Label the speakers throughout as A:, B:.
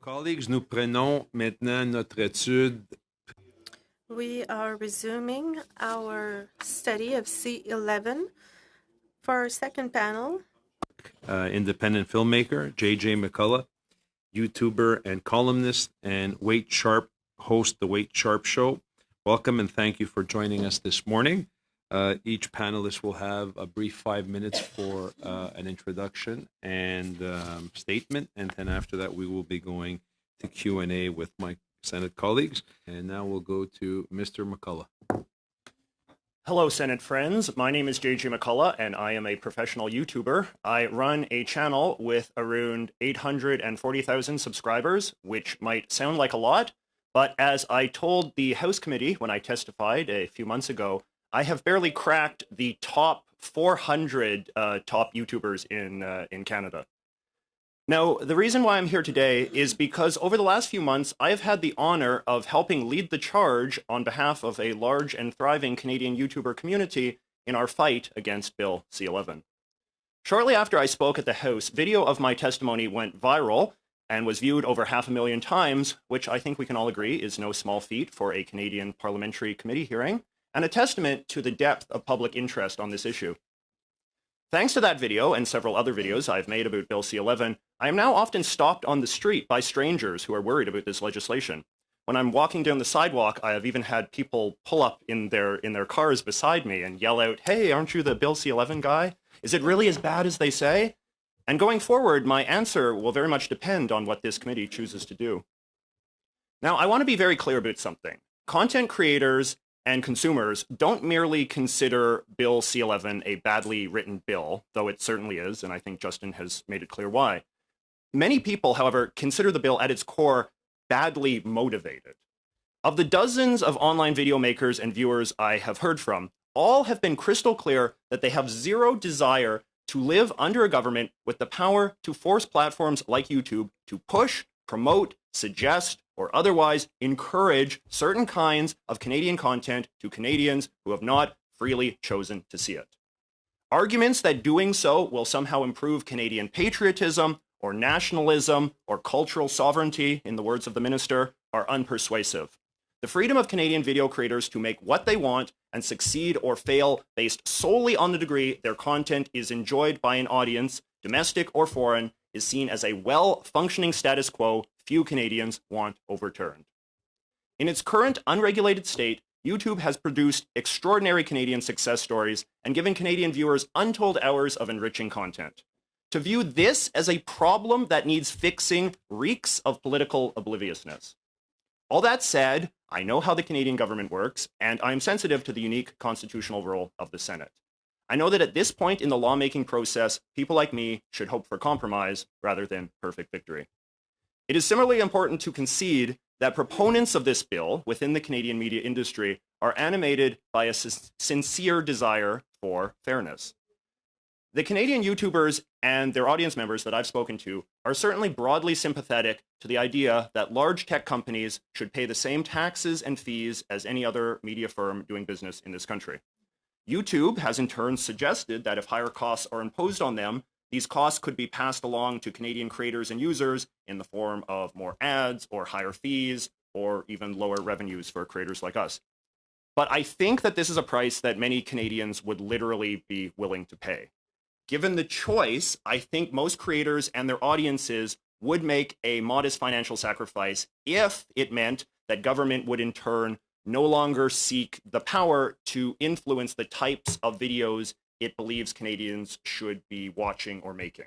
A: Colleagues, nous prenons maintenant notre étude.
B: We are resuming our study of C11 for our second panel.
A: Independent filmmaker, J.J. McCullough, YouTuber and columnist, and Wait Sharp host The Wait Sharp Show. Welcome and thank you for joining us this morning. Each panelist will have a brief 5 minutes for an introduction and statement, and then after that we will be going to Q&A with my Senate colleagues. And now we'll go to Mr. McCullough.
C: Hello, Senate friends. My name is J.J. McCullough, and I am a professional YouTuber. I run a channel with around 840,000 subscribers, which might sound like a lot, but as I told the House Committee when I testified a few months ago, I have barely cracked the top 400 top YouTubers in Canada. Now, the reason why I'm here today is because over the last few months, I have had the honor of helping lead the charge on behalf of a large and thriving Canadian YouTuber community in our fight against Bill C11. Shortly after I spoke at the House, video of my testimony went viral and was viewed over 500,000 times, which I think we can all agree is no small feat for a Canadian parliamentary committee hearing, and a testament to the depth of public interest on this issue. Thanks to that video and several other videos I've made about Bill C11, I am now often stopped on the street by strangers who are worried about this legislation. When I'm walking down the sidewalk, I have even had people pull up in their cars beside me and yell out, "Hey, aren't you the Bill C11 guy? Is it really as bad as they say?" And going forward, my answer will very much depend on what this committee chooses to do. Now, I want to be very clear about something. Content creators and consumers don't merely consider Bill C11 a badly written bill, though it certainly is, and I think Justin has made it clear why. Many people, however, consider the bill at its core badly motivated. Of the dozens of online video makers and viewers I have heard from, all have been crystal clear that they have zero desire to live under a government with the power to force platforms like YouTube to push, promote, suggest, or otherwise encourage certain kinds of Canadian content to Canadians who have not freely chosen to see it. Arguments that doing so will somehow improve Canadian patriotism or nationalism or cultural sovereignty, in the words of the minister, are unpersuasive. The freedom of Canadian video creators to make what they want and succeed or fail based solely on the degree their content is enjoyed by an audience, domestic or foreign, is seen as a well-functioning status quo few Canadians want overturned. In its current unregulated state, YouTube has produced extraordinary Canadian success stories and given Canadian viewers untold hours of enriching content. To view this as a problem that needs fixing reeks of political obliviousness. All that said, I know how the Canadian government works, and I am sensitive to the unique constitutional role of the Senate. I know that at this point in the lawmaking process, people like me should hope for compromise rather than perfect victory. It is similarly important to concede that proponents of this bill within the Canadian media industry are animated by a sincere desire for fairness. The Canadian YouTubers and their audience members that I've spoken to are certainly broadly sympathetic to the idea that large tech companies should pay the same taxes and fees as any other media firm doing business in this country. YouTube has in turn suggested that if higher costs are imposed on them, these costs could be passed along to Canadian creators and users in the form of more ads or higher fees or even lower revenues for creators like us. But I think that this is a price that many Canadians would literally be willing to pay. Given the choice, I think most creators and their audiences would make a modest financial sacrifice if it meant that government would in turn no longer seek the power to influence the types of videos it believes Canadians should be watching or making.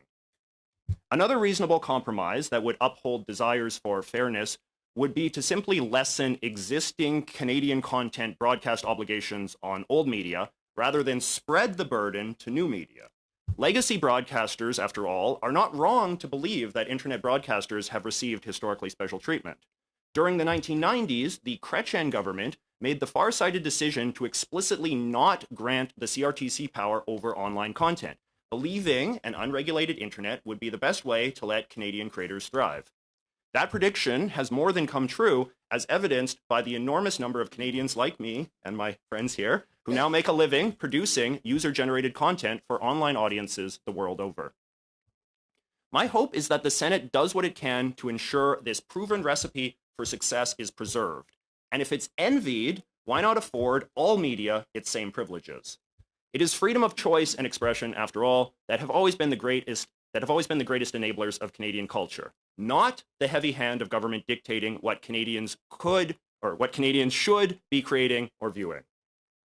C: Another reasonable compromise that would uphold desires for fairness would be to simply lessen existing Canadian content broadcast obligations on old media rather than spread the burden to new media. Legacy broadcasters, after all, are not wrong to believe that internet broadcasters have received historically special treatment. During the 1990s, the Chrétien government made the far-sighted decision to explicitly not grant the CRTC power over online content, believing an unregulated internet would be the best way to let Canadian creators thrive. That prediction has more than come true, as evidenced by the enormous number of Canadians like me and my friends here who now make a living producing user-generated content for online audiences the world over. My hope is that the Senate does what it can to ensure this proven recipe for success is preserved. And if it's envied, why not afford all media its same privileges? It is freedom of choice and expression, after all, that have always been the greatest enablers of Canadian culture, not the heavy hand of government dictating what Canadians could or what Canadians should be creating or viewing.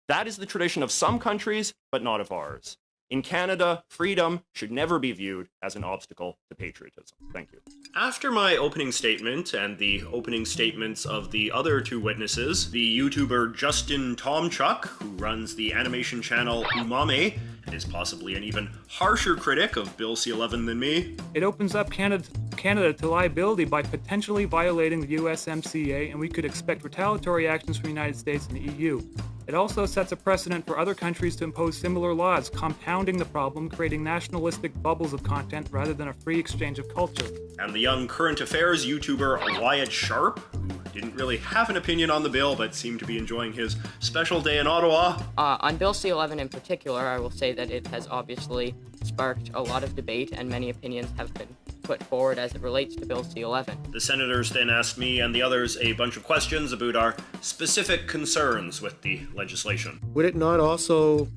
C: That is the tradition of some countries, but not of ours. In Canada, freedom should never be viewed as an obstacle to patriotism. Thank you. After my opening statement and the opening statements of the other two witnesses, the YouTuber Justin Tomchuk, who runs the animation channel Umame, and is possibly an even harsher critic of Bill C-11 than me.
D: It opens up Canada to liability by potentially violating the USMCA, and we could expect retaliatory actions from the United States and the EU. It also sets a precedent for other countries to impose similar laws, compounding the problem, creating nationalistic bubbles of content rather than a free exchange of culture.
C: And the young current affairs YouTuber Wyatt Sharp, who didn't really have an opinion on the bill but seemed to be enjoying his special day in Ottawa.
E: On Bill C-11 in particular, I will say that it has obviously sparked a lot of debate and many opinions have been put forward as it relates to Bill C-11.
C: The senators then asked me and the others a bunch of questions about our specific concerns with the legislation.
F: Would it not also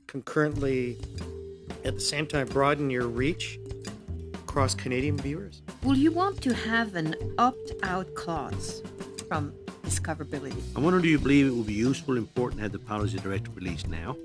F: concurrently, at the same time, broaden your reach across Canadian viewers?
G: Will you want to have an opt-out clause from discoverability?
H: I wonder, do you believe it would be useful, important to have the policy directive released now?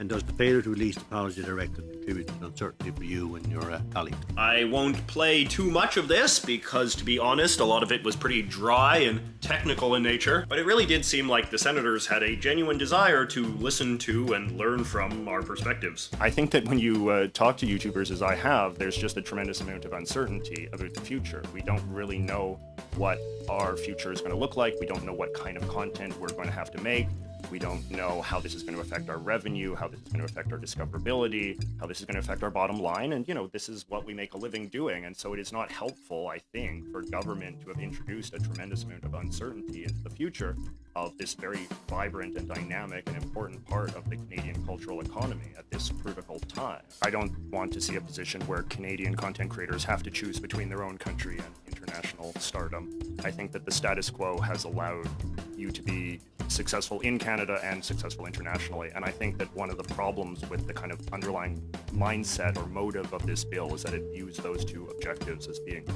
H: And does the failure to release the policy directive contribute to uncertainty for you and your colleagues?
C: I won't play too much of this because, to be honest, a lot of it was pretty dry and technical in nature, but it really did seem like the senators had a genuine desire to listen to and learn from our perspectives. I think that when you talk to YouTubers, as I have, there's just a tremendous amount of uncertainty about the future. We don't really know what our future is going to look like. We don't know what kind of content we're going to have to make. We don't know how this is going to affect our revenue, how this is going to affect our discoverability, how this is going to affect our bottom line. And, this is what we make a living doing. And so it is not helpful, I think, for government to have introduced a tremendous amount of uncertainty into the future of this very vibrant and dynamic and important part of the Canadian cultural economy at this critical time. I don't want to see a position where Canadian content creators have to choose between their own country and international stardom. I think that the status quo has allowed you to be successful in Canada and successful internationally. And I think that one of the problems with the kind of underlying mindset or motive of this bill is that it views those two objectives as being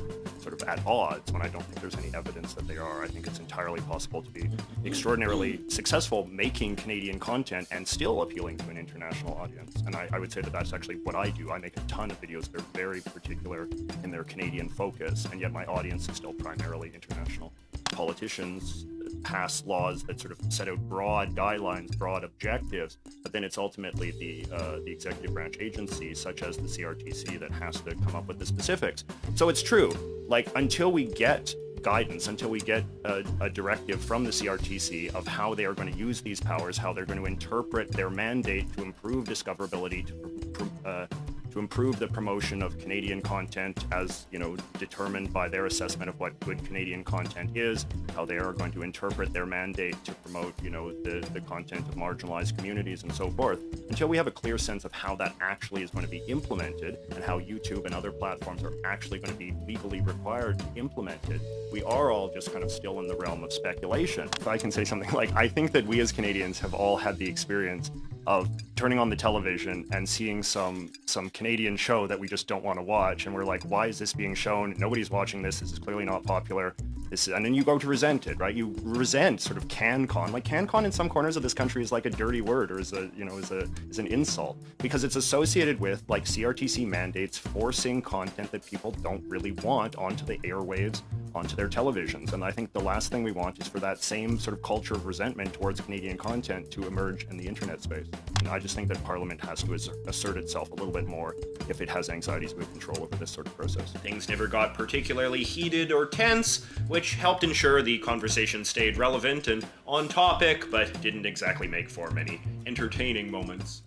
C: sort of at odds, when I don't think there's any evidence that they are. I think it's entirely possible to be extraordinarily successful making Canadian content and still appealing to an international audience. And I would say that that's actually what I do. I make a ton of videos that are very particular in their Canadian focus, and yet my audience is still primarily international. Politicians pass laws that sort of set out broad guidelines, broad objectives, but then it's ultimately the executive branch agency, such as the CRTC, that has to come up with the specifics. So it's true, until we get guidance, until we get a directive from the CRTC of how they are going to use these powers, how they're going to interpret their mandate to improve discoverability, to improve the promotion of Canadian content as, determined by their assessment of what good Canadian content is, how they are going to interpret their mandate to promote, the content of marginalized communities and so forth. Until we have a clear sense of how that actually is going to be implemented and how YouTube and other platforms are actually going to be legally required to implement it, we are all just kind of still in the realm of speculation. If I can say something I think that we as Canadians have all had the experience of turning on the television and seeing some Canadian show that we just don't want to watch, and we're like, why is this being shown? Nobody's watching this. This is clearly not popular. And then you go to resent it, right? You resent sort of CanCon. CanCon in some corners of this country is like a dirty word, or is an insult, because it's associated with CRTC mandates forcing content that people don't really want onto the airwaves, onto their televisions. And I think the last thing we want is for that same sort of culture of resentment towards Canadian content to emerge in the internet space. And I just think that Parliament has to assert itself a little bit more if it has anxieties about control over this sort of process. Things never got particularly heated or tense, which helped ensure the conversation stayed relevant and on topic, but didn't exactly make for many entertaining moments.